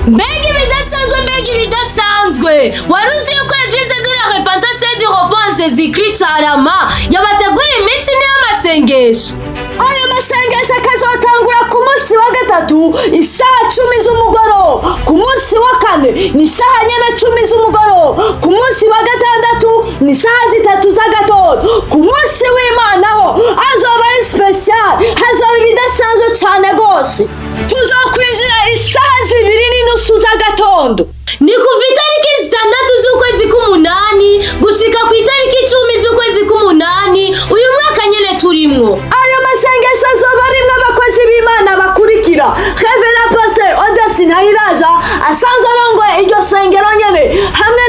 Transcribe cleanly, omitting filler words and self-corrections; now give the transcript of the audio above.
Mbega ibidasanzwe wari uzi yuko EGRISE de la repentance du repos en Jésus-Christ CARAMA yabategura iminsi y'amasengesho. Ayo masengesho akazotangura ku munsi wa gatatu isaha 10 z'umugoroba, ku munsi wa kane ni isaha 10 z'umugoroba, ku munsi wa gatandatu ni isaha 3 z'agatondo, ku munsi w'Imana ho azoba ari special, hazoba ibidasanzwe cyane gose. Tuzokwinjira isaha 2:30 z'agatondo. Ni kuva itariki 6 z'ukwezi k'umunani gushika ku itariki 10 z'ukwezi k'umunani uyu mwaka nyene turimwo. Ayo masengesho azoba arimwo abakozi b'Imana bakurikira: Reverend Pastor Udakwiye asanzwe arongoye iryo sengero nyene, hamwe